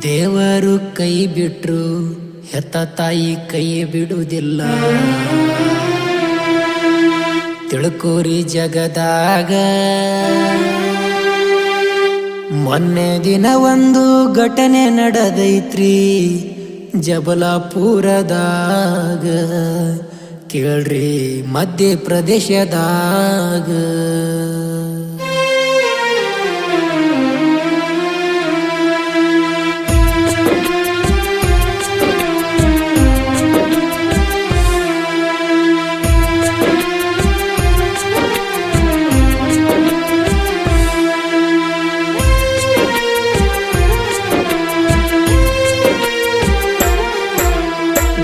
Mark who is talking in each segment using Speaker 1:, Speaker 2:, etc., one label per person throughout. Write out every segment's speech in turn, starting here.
Speaker 1: ದೇವರು ಕೈ ಬಿಟ್ರು ಹೆತ್ತ ತಾಯಿ ಕೈ ಬಿಡುವುದಿಲ್ಲ. ತಿಳ್ಕೋರಿ ಜಗದಾಗ ಮೊನ್ನೆ ದಿನ ಒಂದು ಘಟನೆ ನಡೆದೈತ್ರಿ ಜಬಲಾಪುರದಾಗ. ಕೇಳ್ರಿ ಮಧ್ಯಪ್ರದೇಶದಾಗ.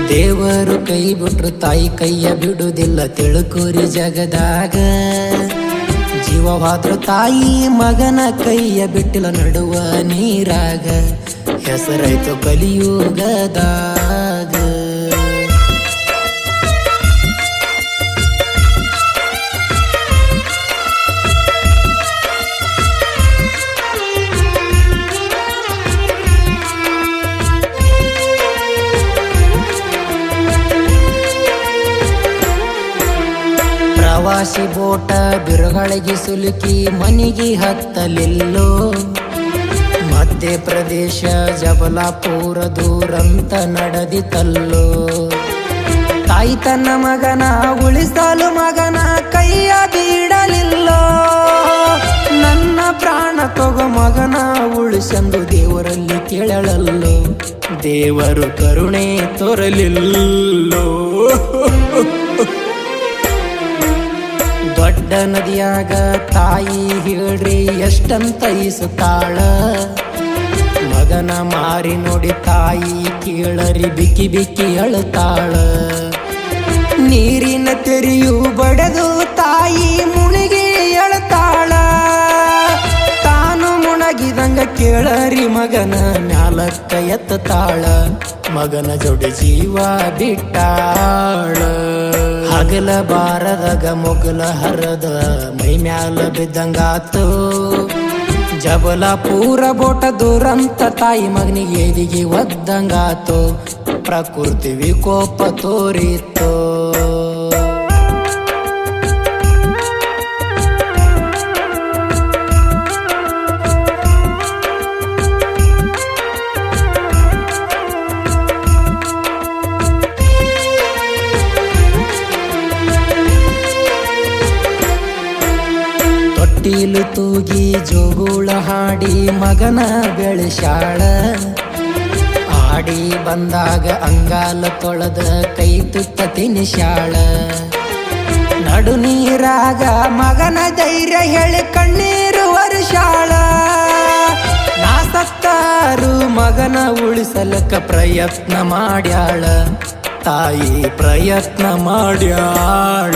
Speaker 1: ದೇವರು ಕೈ ಬಿಟ್ರು ತಾಯಿ ಕೈಯ ಬಿಡುವುದಿಲ್ಲ. ತಿಳ್ಕೋರಿ ಜಗದಾಗ ಜೀವವಾದ್ರು ತಾಯಿ ಮಗನ ಕೈಯ ಬಿಟ್ಟಿಲ್ಲ ನಡುವ ನೀರಾಗ. ಹೆಸರಾಯ್ತು ಕಲಿಯುಗದಾಗ. ಪ್ರವಾಸಿ ಬೋಟ ಬಿರುಗಳಿಗೆ ಸುಲುಕಿ ಮನಿಗೆ ಹತ್ತಲಿಲ್ಲೋ. ಮಧ್ಯಪ್ರದೇಶ ಜಬಲಾಪುರ ದೂರಂತ ನಡೆದಿತಲ್ಲೋ. ತಾಯಿ ತನ್ನ ಮಗನ ಉಳಿಸಲು ಮಗನ ಕೈಯ ಬಿಡಲಿಲ್ಲೋ. ನನ್ನ ಪ್ರಾಣ ತಗೋ ಮಗನ ಉಳಿಸೆಂದು ದೇವರಲ್ಲಿ ಕೇಳಲಲ್ಲೋ. ದೇವರು ಕರುಣೆ ತೋರಲಿಲ್ಲೋ. ದೊಡ್ಡ ನದಿಯಾಗ ತಾಯಿ ಹೇಳ್ರಿ ಎಷ್ಟಂತ ಈಸುತ್ತಾಳ. ಮಗನ ಮಾರಿ ನೋಡಿ ತಾಯಿ ಕೇಳರಿ ಬಿಕ್ಕಿ ಬಿಕ್ಕಿ ಅಳುತ್ತಾಳ. ನೀರಿನ ತೆರೆಯು ಬಡದು ತಾಯಿ ಮುಳುಗಿ ಅಳುತ್ತಾಳ. ತಾನು ಮುಣಗಿದಂಗ ಕೇಳರಿ ಮಗನ ಮ್ಯಾಲಕ್ಕ ಎತ್ತತಾಳ. ಮಗನ ಜೋಡಿ ಜೀವ ಬಿಟ್ಟಾಳ. ಹಗಲ ಬಾರದಾಗ ಮೊಗಲ ಹರದ ಮೈ ಮ್ಯಾಲ ಬಿದ್ದಂಗಾತು. ಜಬಲಾಪುರ ಬೋಟ ದೂರಂತ ತಾಯಿ ಮಗನಿಗೆ ಎದಿಗೆ ಒದ್ದಂಗಾತು. ಪ್ರಕೃತಿ ವಿಕೋಪ ತೋರಿತ್ತು. ತೊಟ್ಟಿಲು ತೂಗಿ ಜೋಗುಳ ಹಾಡಿ ಮಗನ ಬೆಳೆಸಾಳ. ಆಡಿ ಬಂದಾಗ ಅಂಗಾಲ ತೊಳೆದ ಕೈ ತುತ್ತ ತಿನಿಸಾಳ. ನಡು ನೀರಾಗ ಮಗನ ಧೈರ್ಯ ಹೇಳಿ ಕಣ್ಣೀರು ವರ್ಷಾಳ. ನಾ ಸತ್ತಾರು ಮಗನ ಉಳಿಸಲಕ್ಕ ಪ್ರಯತ್ನ ಮಾಡ್ಯಾಳ. ತಾಯಿ ಪ್ರಯತ್ನ ಮಾಡ್ಯಾಳ.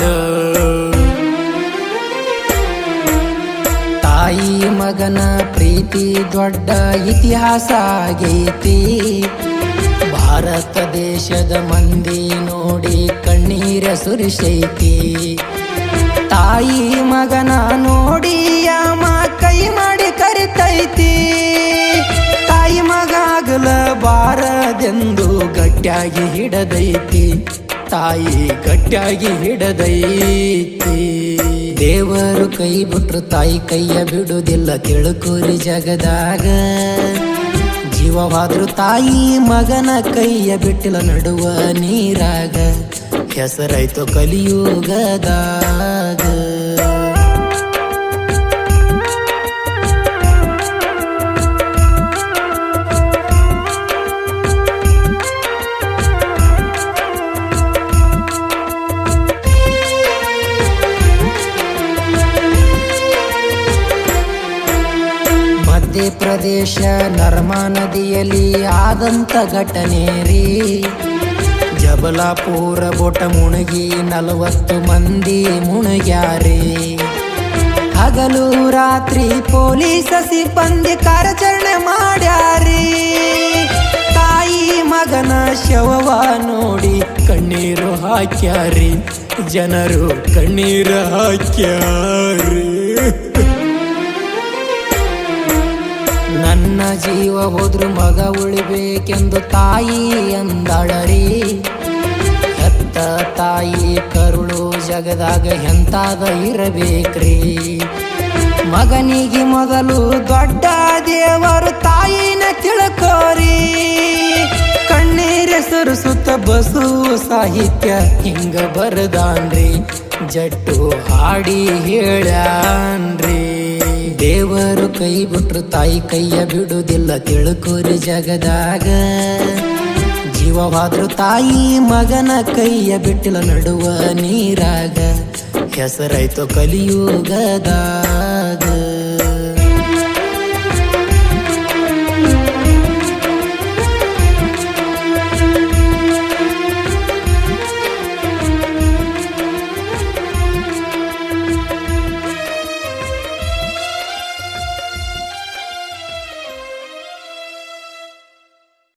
Speaker 1: ತಾಯಿ ಮಗನ ಪ್ರೀತಿ ದೊಡ್ಡ ಇತಿಹಾಸ ಆಗೈತಿ. ಭಾರತ ದೇಶದ ಮಂದಿ ನೋಡಿ ಕಣ್ಣೀರ ಸುರಿಸೈತಿ. ತಾಯಿ ಮಗನ ನೋಡಿ ಅಮ್ಮ ಕೈ ಮಾಡಿ ಕರಿತೈತಿ. ತಾಯಿ ಮಗ ಆಗಲ ಬಾರದೆಂದು ಗಟ್ಟಿಯಾಗಿ ಹಿಡದೈತಿ. ತಾಯಿ ಗಟ್ಟಿಯಾಗಿ ಹಿಡದೈತಿ. ದೇವರು ಕೈ ಬಿಟ್ರು ತಾಯಿ ಕೈಯ ಬಿಡುವುದಿಲ್ಲ. ತಿಳ್ಕೋರಿ ಜಗದಾಗ ಜೀವವಾದ್ರು ತಾಯಿ ಮಗನ ಕೈಯ ಬಿಟ್ಟಿಲ್ಲ ನಡುವ ನೀರಾಗ. ಹೆಸರಾಯ್ತು ಕಲಿಯುಗದಾಗ. ಮಧ್ಯಪ್ರದೇಶ ನರ್ಮಾ ನದಿಯಲ್ಲಿ ಆದಂತ ಘಟನೆ ರೀ. ಜಬಲಾಪುರ ಬೋಟ ಮುಳುಗಿ 40 ಮಂದಿ ಮುಳುಗ್ಯಾರಿ. ಹಗಲು ರಾತ್ರಿ ಪೊಲೀಸ ಸಿಬ್ಬಂದಿ ಕಾರ್ಯಾಚರಣೆ ಮಾಡ್ಯಾರಿ. ತಾಯಿ ಮಗನ ಶವವ ನೋಡಿ ಕಣ್ಣೀರು ಹಾಕ್ಯಾರಿ. ಜನರು ಕಣ್ಣೀರು ಹಾಕ್ಯಾರಿ. ನನ್ನ ಜೀವ ಹೋದ್ರು ಮಗ ಉಳಿಬೇಕೆಂದು ತಾಯಿ ಅಂದಾಳರಿ. ಹೆತ್ತ ತಾಯಿ ಕರುಳು ಜಗದಾಗ ಎಂತಾದ ಇರಬೇಕ್ರಿ. ಮಗನಿಗೆ ಮೊದಲು ದೊಡ್ಡ ದೇವರು ತಾಯಿನ ತಿಳ್ಕೋರಿ. ಕಣ್ಣೀರ ಸುರಿಸುತ್ತ ಬಸು ಸಾಹಿತ್ಯ ಹಿಂಗ ಬರದಾನ್ರಿ. ಜಟ್ಟು ಹಾಡಿ ಹೇಳ್ಯಾನ್ರಿ. ದೇವರು ಕೈ ಬಿಟ್ರು ತಾಯಿ ಕೈಯ ಬಿಡುವುದಿಲ್ಲ ತಿಳ್ಕೋರಿ ಜಗದಾಗ. ಜೀವವಾದ್ರು ತಾಯಿ ಮಗನ ಕೈಯ ಬಿಟ್ಟಿಲ್ಲ ನಡುವ ನೀರಾಗ. ಹೆಸರಾಯ್ತು ಕಲಿಯುಗದಾಗ.